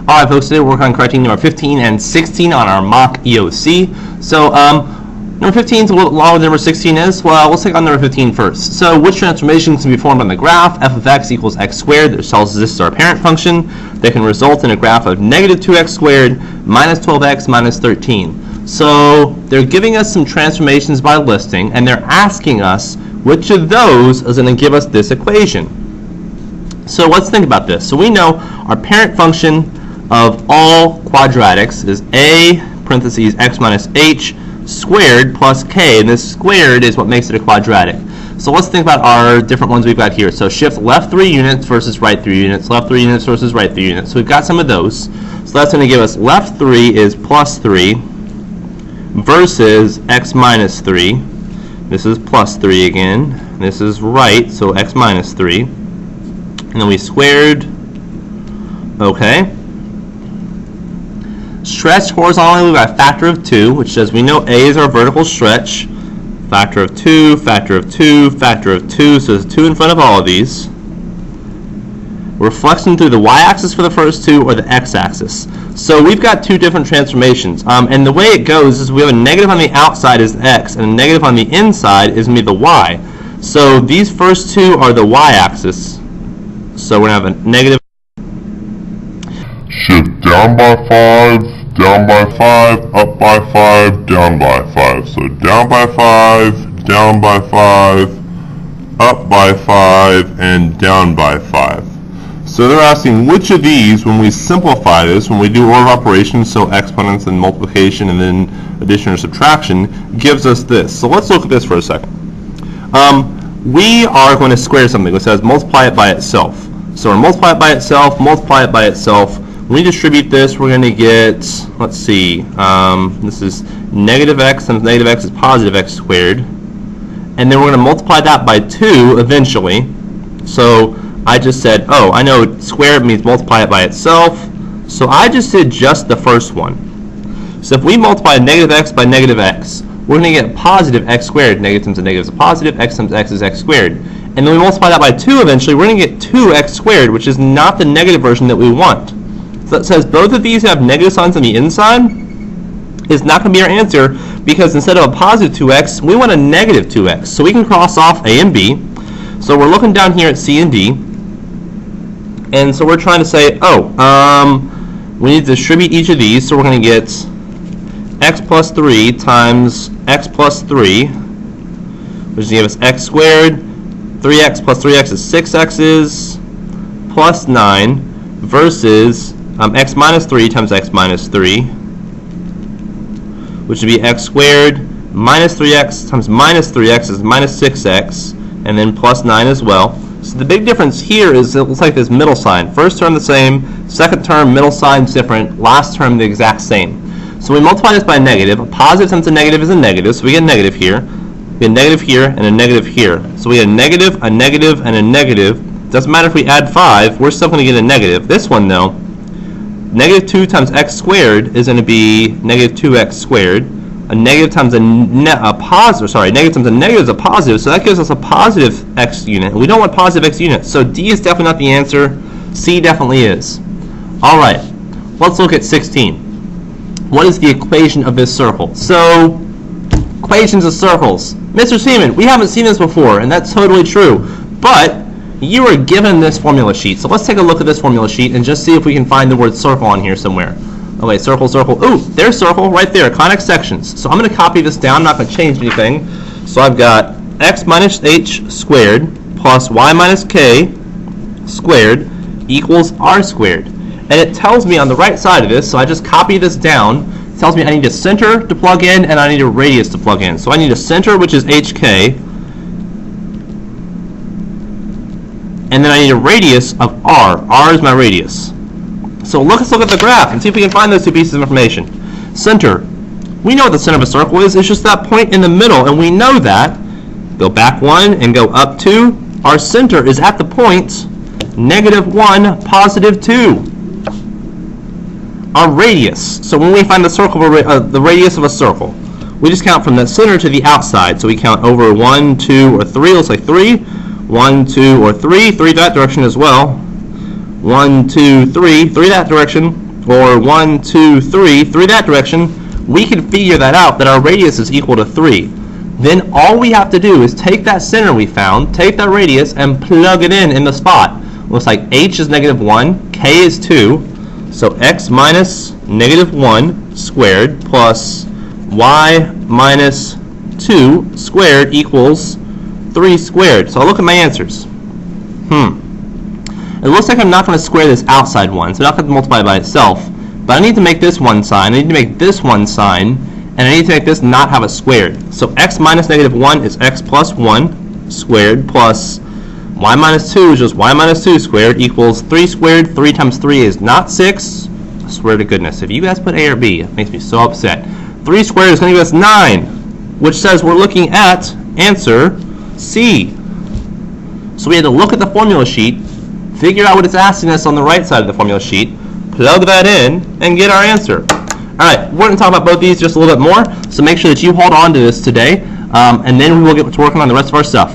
Alright folks, today we're working on correcting number 15 and 16 on our mock EOC. So number 15 is a little longer than number 16 is. Well, let's take on number 15 first. So which transformations can be formed on the graph? F of x equals x squared. That tells us this is our parent function. That can result in a graph of negative 2x squared minus 12x minus 13. So they're giving us some transformations by listing, and they're asking us which of those is going to give us this equation. So let's think about this. So we know our parent function of all quadratics is a parentheses x minus h squared plus k, and this squared is what makes it a quadratic. So let's think about our different ones we've got here. So shift left 3 units versus right 3 units, left 3 units versus right 3 units. So we've got some of those. So that's going to give us left 3 is plus 3 versus x minus 3. This is plus 3 again. This is right, so x minus 3. And then we squared. Okay. Stretch horizontally by a factor of 2, which says we know A is our vertical stretch. Factor of 2, factor of 2, factor of 2, so there's 2 in front of all of these. We're flexing through the y-axis for the first two or the x-axis. So we've got two different transformations. And the way it goes is we have a negative on the outside is x, and a negative on the inside is going to be the y. So these first two are the y-axis. So we're going to have a negative. Shift down by 5, down by 5, up by 5, down by 5. So down by 5, down by 5, up by 5, and down by 5. So they're asking which of these, when we simplify this, when we do order of operations, so exponents and multiplication and then addition or subtraction, gives us this. So let's look at this for a second. We are going to square something which says multiply it by itself. So we're multiply it by itself, multiply it by itself. When we distribute this, we're going to get, let's see, this is negative x times negative x is positive x squared. And then we're going to multiply that by 2 eventually. So I just said, oh, I know square means multiply it by itself. So I just did just the first one. So if we multiply negative x by negative x, we're going to get positive x squared. Negative times a negative is a positive, x times x is x squared. And then we multiply that by 2 eventually, we're going to get 2x squared, which is not the negative version that we want. So it says both of these have negative signs on the inside. It's not going to be our answer because instead of a positive 2x, we want a negative 2x. So we can cross off A and B. So we're looking down here at C and D. And so we're trying to say, oh, we need to distribute each of these. So we're going to get x plus 3 times x plus 3, which is going to give us x squared. 3x plus 3x is 6x's plus 9 versus x minus 3 times x minus 3, which would be x squared minus 3x times minus 3x is minus 6x, and then plus 9 as well. So the big difference here is it looks like this middle sign. First term the same, second term middle sign's different, last term the exact same. So we multiply this by a negative. A positive times a negative is a negative, so we get a negative here. We get a negative here and a negative here. So we get a negative, and a negative. Doesn't matter if we add 5, we're still going to get a negative. This one though, negative 2 times x squared is going to be negative 2x squared. A negative times a positive, sorry, negative times a negative is a positive, so that gives us a positive x unit. We don't want positive x units, so D is definitely not the answer. C definitely is. All right, let's look at 16. What is the equation of this circle? So, equations of circles. Mr. Seaman, we haven't seen this before, and that's totally true. But you were given this formula sheet. So let's take a look at this formula sheet and just see if we can find the word circle on here somewhere. Oh wait, circle, circle. Ooh, there's circle right there, conic sections. So I'm going to copy this down. I'm not going to change anything. So I've got x minus h squared plus y minus k squared equals r squared. And it tells me on the right side of this, so I just copy this down. It tells me I need a center to plug in and I need a radius to plug in. So I need a center, which is hk, and then I need a radius of r. R is my radius. So let's look at the graph and see if we can find those two pieces of information. Center. We know what the center of a circle is. It's just that point in the middle, and we know that. Go back 1 and go up 2. Our center is at the point -1, positive 2. Our radius. So when we find the circle, the radius of a circle, we just count from the center to the outside. So we count over 1, 2, or 3. Looks like 3. 1, 2, or 3. 3 that direction as well. 1, 2, 3. 3 that direction. or 1, 2, 3, that direction, we can figure that out, that our radius is equal to 3. Then all we have to do is take that center we found, take that radius, and plug it in the spot. Looks like h is -1, k is 2, so x minus -1 squared plus y minus 2 squared equals 3 squared. So I'll look at my answers. It looks like I'm not going to square this outside one, so I'm not going to multiply by itself. But I need to make this one sign, I need to make this one sign, and I need to make this not have a squared. So x minus -1 is x plus 1 squared plus y minus 2 is just y minus 2 squared equals 3 squared. 3 times 3 is not 6. I swear to goodness, if you guys put A or B, it makes me so upset. 3 squared is going to give us 9, which says we're looking at answer C. So we had to look at the formula sheet, figure out what it's asking us on the right side of the formula sheet, plug that in, and get our answer. Alright, we're going to talk about both these just a little bit more, so make sure that you hold on to this today, and then we will get to working on the rest of our stuff.